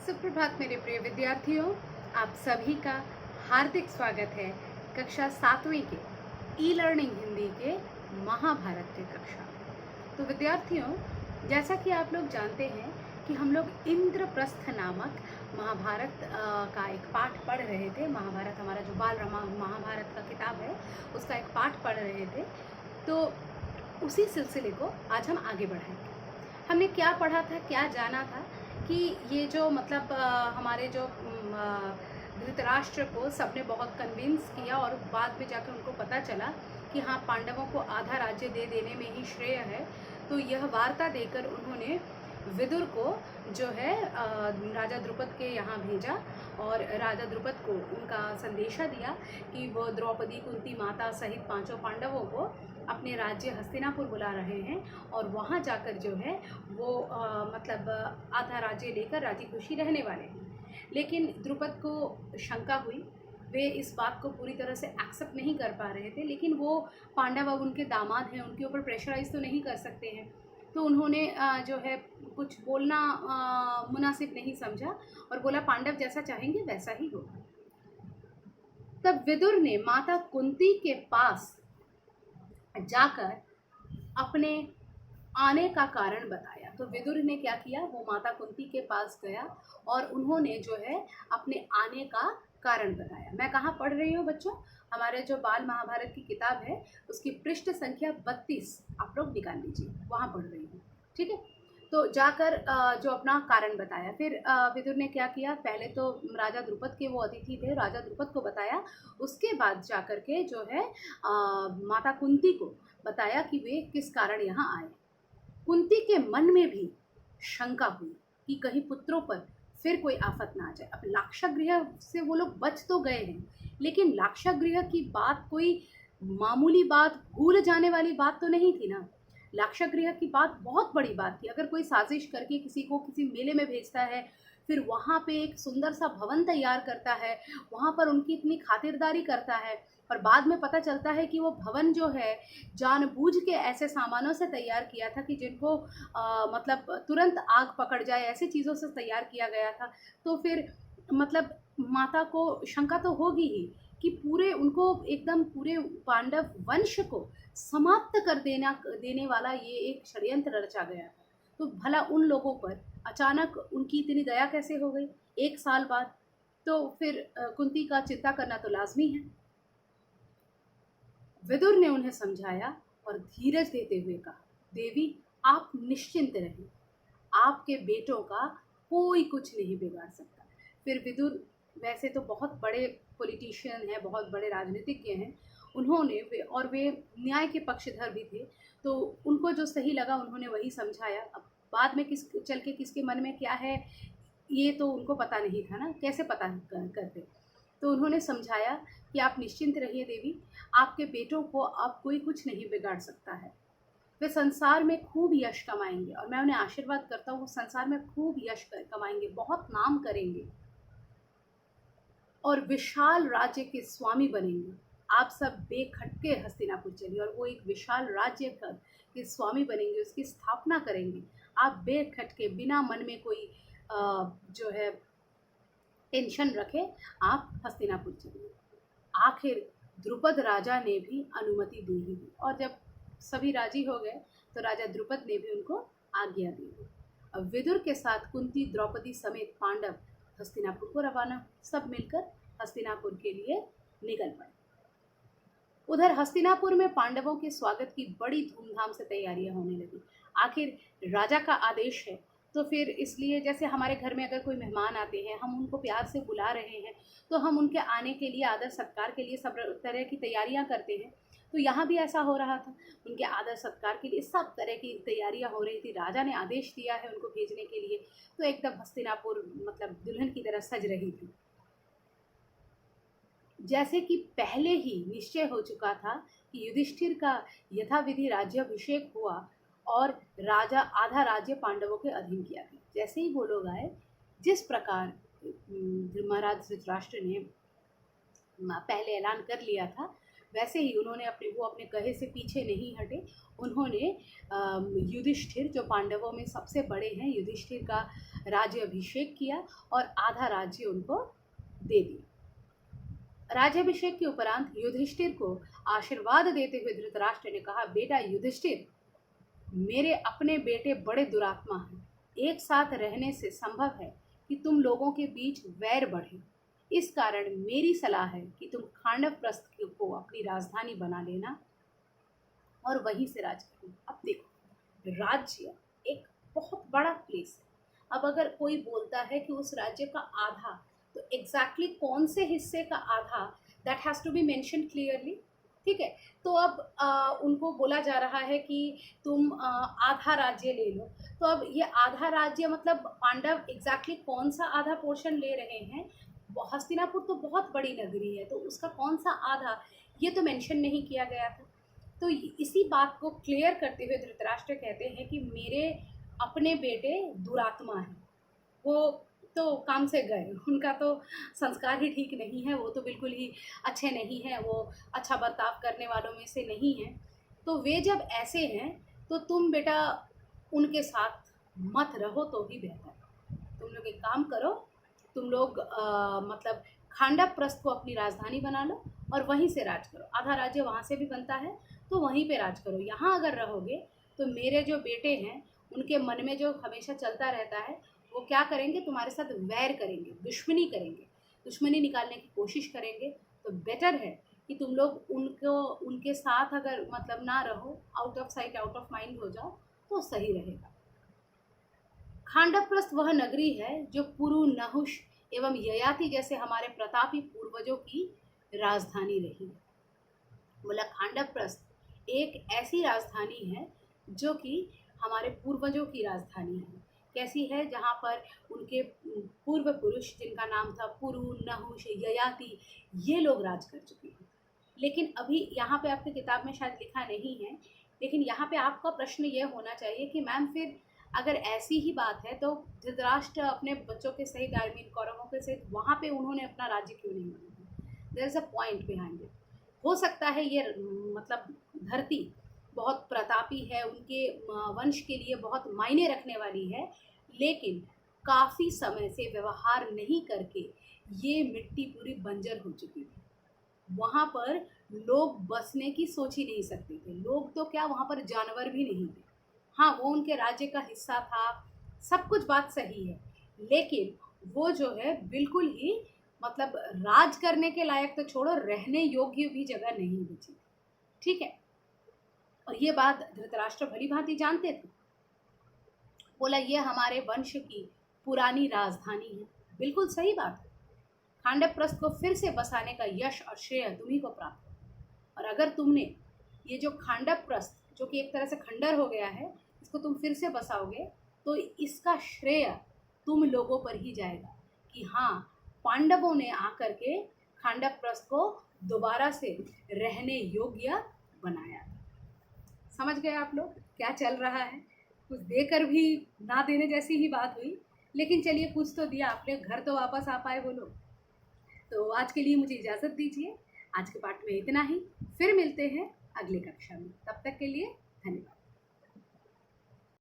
सुप्रभात मेरे प्रिय विद्यार्थियों, आप सभी का हार्दिक स्वागत है कक्षा 7वीं के ई लर्निंग हिंदी के महाभारत के कक्षा। तो विद्यार्थियों, जैसा कि आप लोग जानते हैं कि हम लोग इंद्रप्रस्थ नामक महाभारत का एक पाठ पढ़ रहे थे। महाभारत हमारा जो बाल रामायण महाभारत का किताब है उसका एक पाठ पढ़ रहे थे। तो उसी सिलसिले को आज हम आगे बढ़ाएंगे। हमने क्या पढ़ा था, क्या जाना था कि ये जो मतलब हमारे जो धृतराष्ट्र को सबने बहुत कन्विंस किया और बाद में जाकर उनको पता चला कि हाँ, पांडवों को आधा राज्य दे देने में ही श्रेय है। तो यह वार्ता देकर उन्होंने विदुर को जो है राजा द्रुपद के यहाँ भेजा और राजा द्रुपद को उनका संदेशा दिया कि वो द्रौपदी, कुंती माता सहित पांचों पांडवों को अपने राज्य हस्तिनापुर बुला रहे हैं और वहाँ जाकर जो है वो मतलब आधा राज्य लेकर राजी खुशी रहने वाले हैं। लेकिन द्रुपद को शंका हुई, वे इस बात को पूरी तरह से एक्सेप्ट नहीं कर पा रहे थे, लेकिन वो पांडव अब उनके दामाद हैं, उनके ऊपर प्रेशराइज तो नहीं कर सकते हैं। तो उन्होंने जो है कुछ बोलना मुनासिब नहीं समझा और बोला पांडव जैसा चाहेंगे वैसा ही होगा। तब विदुर ने माता कुंती के पास जाकर अपने आने का कारण बताया। तो विदुर ने क्या किया, वो माता कुंती के पास गया और उन्होंने जो है अपने आने का कारण बताया। मैं कहाँ पढ़ रही हूँ बच्चों? हमारे जो बाल महाभारत की किताब है उसकी पृष्ठ संख्या 32 आप लोग निकाल लीजिए, वहाँ पढ़ रही हूँ, ठीक है। तो जाकर जो अपना कारण बताया। फिर विदुर ने क्या किया, पहले तो राजा द्रुपद के वो अतिथि थे, राजा द्रुपद को बताया। उसके बाद जाकर के जो है माता कुंती को बताया कि वे किस कारण यहाँ आए। कुंती के मन में भी शंका हुई कि कहीं पुत्रों पर फिर कोई आफत ना आ जाए। अब लाक्षागृह से वो लोग बच तो गए हैं, लेकिन लाक्षागृह की बात कोई मामूली बात, भूल जाने वाली बात तो नहीं थी ना। लाक्षागृह की बात बहुत बड़ी बात थी। अगर कोई साजिश करके किसी को किसी मेले में भेजता है, फिर वहाँ पे एक सुंदर सा भवन तैयार करता है, वहाँ पर उनकी इतनी खातिरदारी करता है और बाद में पता चलता है कि वो भवन जो है जानबूझ के ऐसे सामानों से तैयार किया था कि जिनको मतलब तुरंत आग पकड़ जाए, ऐसी चीज़ों से तैयार किया गया था। तो फिर मतलब माता को शंका तो होगी ही कि पूरे उनको एकदम पूरे पांडव वंश को समाप्त कर देने वाला ये एक षड्यंत्र रचा गया था। तो भला उन लोगों पर अचानक उनकी इतनी दया कैसे हो गई 1 साल बाद? तो फिर कुंती का चिंता करना तो लाजमी है। विदुर ने उन्हें समझाया और धीरज देते हुए कहा, देवी आप निश्चिंत रहिए, आपके बेटों का कोई कुछ नहीं बिगाड़ सकता। फिर विदुर वैसे तो बहुत बड़े पॉलिटिशियन हैं, बहुत बड़े राजनीतिज्ञ हैं, उन्होंने वे न्याय के पक्षधर भी थे। तो उनको जो सही लगा उन्होंने वही समझाया। अब बाद में किस चल के किसके मन में क्या है ये तो उनको पता नहीं था ना, कैसे पता करते। तो उन्होंने समझाया कि आप निश्चिंत रहिए देवी, आपके बेटों को अब कोई कुछ नहीं बिगाड़ सकता है। वे संसार में खूब यश कमाएंगे और मैं उन्हें आशीर्वाद करता हूँ, वो संसार में खूब यश कमाएंगे, बहुत नाम करेंगे और विशाल राज्य के स्वामी बनेंगे। आप सब बेखटके हस्तिनापुर चलिए और वो एक विशाल राज्य के स्वामी बनेंगे, उसकी स्थापना करेंगे। आप बेखटके बिना मन में कोई जो है टेंशन रखे आप हस्तिनापुर चलिए। आखिर द्रुपद राजा ने भी अनुमति दे ही दी और जब सभी राजी हो गए तो राजा द्रुपद ने भी उनको आज्ञा दी। अब विदुर के साथ कुंती, द्रौपदी समेत पांडव हस्तिनापुर को रवाना, सब मिलकर हस्तिनापुर के लिए निकल पड़े। उधर हस्तिनापुर में पांडवों के स्वागत की बड़ी धूमधाम से तैयारियां होने लगी। आखिर राजा का आदेश है तो फिर इसलिए जैसे हमारे घर में अगर कोई मेहमान आते हैं, हम उनको प्यार से बुला रहे हैं, तो हम उनके आने के लिए, आदर सत्कार के लिए सब तरह की तैयारियां करते हैं। तो यहाँ भी ऐसा हो रहा था, उनके आदर सत्कार के लिए सब तरह की तैयारियां हो रही थी। राजा ने आदेश दिया है उनको भेजने के लिए, तो एकदम हस्तिनापुर मतलब दुल्हन की तरह सज रही थी। जैसे कि पहले ही निश्चय हो चुका था कि युधिष्ठिर का यथाविधि राज्याभिषेक हुआ और राजा आधा राज्य पांडवों के अधीन किया गया। जैसे ही वो लोग आए, जिस प्रकार महाराज धृतराष्ट्र ने पहले ऐलान कर लिया था, वैसे ही उन्होंने अपने कहे से पीछे नहीं हटे। उन्होंने युधिष्ठिर, जो पांडवों में सबसे बड़े हैं, युधिष्ठिर का राज्य अभिषेक किया और आधा राज्य उनको दे दिया। राज्याभिषेक के उपरांत युधिष्ठिर को आशीर्वाद देते हुए धृतराष्ट्र ने कहा, बेटा युधिष्ठिर, मेरे अपने बेटे बड़े दुरात्मा हैं। एक साथ रहने से संभव है कि तुम लोगों के बीच वैर बढ़े। इस कारण मेरी सलाह है कि तुम खांडवप्रस्थ को अपनी राजधानी बना लेना और वहीं से राज करना। अब देखो, राज्य एक बहुत बड़ा प्लेस है। अब अगर कोई बोलता है कि उस राज्य का आधा, तो एग्जैक्टली कौन से हिस्से का आधा, that has to be mention clearly. ठीक है, तो अब उनको बोला जा रहा है कि तुम आधा राज्य ले लो। तो अब ये आधा राज्य मतलब पांडव एग्जैक्टली कौन सा आधा पोर्शन ले रहे हैं? हस्तिनापुर तो बहुत बड़ी नगरी है, तो उसका कौन सा आधा, ये तो मेंशन नहीं किया गया था। तो इसी बात को क्लियर करते हुए धृतराष्ट्र कहते हैं कि मेरे अपने बेटे दुरात्मा हैं, वो तो काम से गए, उनका तो संस्कार ही ठीक नहीं है, वो तो बिल्कुल ही अच्छे नहीं हैं, वो अच्छा बर्ताव करने वालों में से नहीं हैं। तो वे जब ऐसे हैं तो तुम बेटा उनके साथ मत रहो तो ही बेहतर। तुम लोग एक काम करो, तुम लोग मतलब खांडवप्रस्थ को अपनी राजधानी बना लो और वहीं से राज करो। आधा राज्य वहाँ से भी बनता है, तो वहीं पे राज करो। यहाँ अगर रहोगे तो मेरे जो बेटे हैं उनके मन में जो हमेशा चलता रहता है, वो क्या करेंगे, तुम्हारे साथ वैर करेंगे, दुश्मनी करेंगे, दुश्मनी निकालने की कोशिश करेंगे। तो बेटर है कि तुम लोग उनके साथ अगर मतलब ना रहो, out of sight out of mind हो जाओ, तो सही रहेगा। खांडवप्रस्थ वह नगरी है जो पुरु, नहुष एवं ययाति जैसे हमारे प्रतापी पूर्वजों की राजधानी रही है। बोला खांडवप्रस्थ एक ऐसी राजधानी है जो कि हमारे पूर्वजों की राजधानी है। कैसी है? जहाँ पर उनके पूर्व पुरुष, जिनका नाम था पुरु, नहुष, ययाति, ये लोग राज कर चुके हैं। लेकिन अभी यहाँ पे आपकी किताब में शायद लिखा नहीं है, लेकिन यहाँ पे आपका प्रश्न ये होना चाहिए कि मैम फिर अगर ऐसी ही बात है तो धृतराष्ट्र अपने बच्चों के सहित, आई मीन कौरवों के सहित, वहाँ पे उन्होंने अपना राज्य क्यों नहीं बनाया? There is a point behind it. हो सकता है ये मतलब धरती बहुत प्रतापी है, उनके वंश के लिए बहुत मायने रखने वाली है, लेकिन काफ़ी समय से व्यवहार नहीं करके ये मिट्टी पूरी बंजर हो चुकी थी। वहाँ पर लोग बसने की सोच ही नहीं सकते थे। लोग तो क्या, वहाँ पर जानवर भी नहीं थे। हाँ, वो उनके राज्य का हिस्सा था, सब कुछ बात सही है, लेकिन वो जो है बिल्कुल ही मतलब राज करने के लायक तो छोड़ो, रहने योग्य भी जगह नहीं बची। ठीक है, और ये बात धृतराष्ट्र भली भांति जानते थे। बोला ये हमारे वंश की पुरानी राजधानी है। बिल्कुल सही बात है। खांडवप्रस्थ को फिर से बसाने का यश और श्रेय तुम्ही को प्राप्त है। और अगर तुमने ये जो खांडवप्रस्थ, जो कि एक तरह से खंडर हो गया है, इसको तुम फिर से बसाओगे तो इसका श्रेय तुम लोगों पर ही जाएगा कि हाँ, पांडवों ने आकर के खांडवप्रस्थ को दोबारा से रहने योग्य बनाया। समझ गए आप लोग क्या चल रहा है? कुछ देकर भी ना देने जैसी ही बात हुई, लेकिन चलिए कुछ तो दिया आपने, घर तो वापस आ पाए वो लोग। तो आज के लिए मुझे इजाज़त दीजिए। आज के पाठ में इतना ही, फिर मिलते हैं अगले कक्षा में। तब तक के लिए धन्यवाद।